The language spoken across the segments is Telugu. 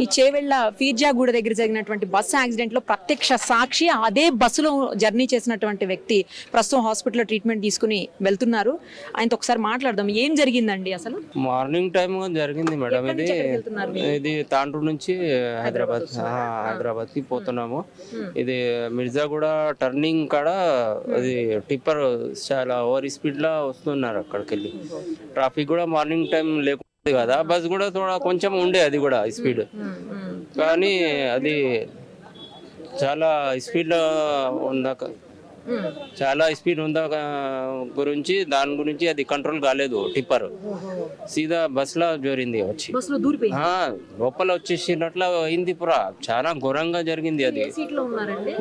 ఈ చేవెళ్ళ ఫీర్జాగూడ దగ్గర జరిగినటువంటి బస్సు యాక్సిడెంట్ లో ప్రత్యక్ష సాక్షి, అదే బస్సులో జర్నీ చేసినటువంటి వ్యక్తి ప్రస్తుతం హాస్పిటల్లో ట్రీట్మెంట్ తీసుకుని వెళ్తున్నారు. ఆయనతో ఒకసారి మాట్లాడదాం. ఏం జరిగిందండి అసలు? మార్నింగ్ టైం జరిగింది మేడం. ఇది తాండ్రు నుంచి హైదరాబాద్ కి పోతున్నాము. ఇది మిర్జాగూడ టర్నింగ్ కాడ అది టిప్పర్ చాలా ఓవర్ స్పీడ్ లా వస్తున్నారు. అక్కడికి వెళ్ళి ట్రాఫిక్ కూడా మార్నింగ్ టైం లేకుండా కదా, బస్ కూడా కొంచెం ఉండే, అది కూడా స్పీడ్, కానీ అది చాలా స్పీడ్ ఉందాక గురించి దాని గురించి అది కంట్రోల్ కాలేదు. టిప్పర్ సీదా బస్ లా జోరింది, వచ్చి లోపల వచ్చేసినట్ల అయింది. పురా చాలా ఘోరంగా జరిగింది. అది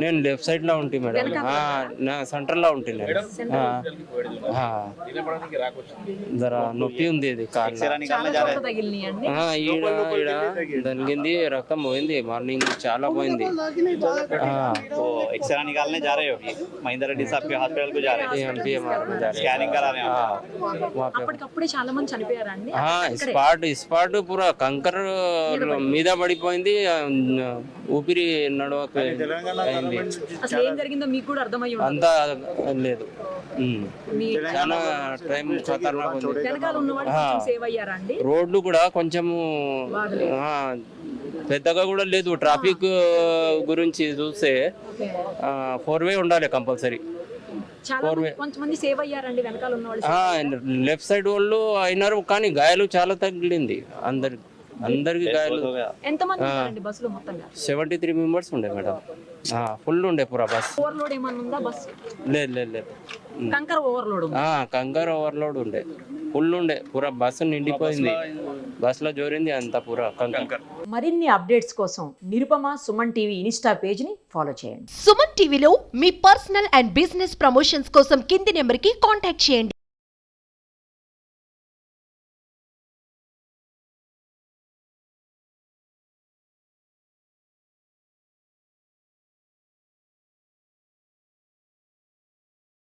నేను లెఫ్ట్ సైడ్ లో ఉంటే మేడం, నా సెంటర్ లో ఉంటే జరా నొప్పి ఉంది. అది తగిలింది, రక్తం పోయింది. మార్నింగ్ చాలా పోయింది. महिंद्रा रेड्डी साहब के हॉस्पिटल को जा रहे हैं, स्कैनिंग करा रहे हैं. అప్పటికప్పుడే చాలా మంది చనిపోయారండి. స్పాట్ పూరా కంకర్ మీద పడిపోయింది. ఊపిరి నడవక అయింది. అసలు ఏం జరిగిందో మీకు కూడా అర్థమై అంతా లేదు. చాలా టైం ఖతర్నాక్ ఉంది. వెనకాల ఉన్న వాళ్ళు సేవ్ అయ్యారా అండి? రోడ్లు కూడా కొంచెము పెద్దగా కూడా లేదు. ట్రాఫిక్ గురించి చూస్తే 4-వే ఉండాలి కంపల్సరీ. కొంతమంది సేవ్ అయ్యారండి వెనకాల ఉన్న వాళ్ళు. లెఫ్ట్ సైడ్ వాళ్ళు అయినారు, కానీ గాయాలు చాలా తగిలింది. అందరికి గాయాలు. ఎంతమంది ఉన్నారండి బస్సులో మొత్తంగా? 73 మెంబర్స్ ఉండే మేడం. ఫుల్ ఉండే పూరా బస్. ఓవర్లోడ్ ఏమన్నా ఉందా బస్? లేదు. కంకర్ ఓవర్లోడ్. కంకర్ ఓవర్లోడ్ ఉండే, ఫుల్ ఉండే. పూరా బస్సు నిండిపోయింది. బస్ లో జోరింది అంత పూరా కంకర్. మరిన్ని అప్డేట్స్ కోసం Nirupama Suman TV Insta page ని ఫాలో చేయండి. సుమన్ టీవీలో మీ పర్సనల్ అండ్ బిజినెస్ ప్రమోషన్స్ కోసం కింది నెంబర్ కి కాంటాక్ట్ చేయండి.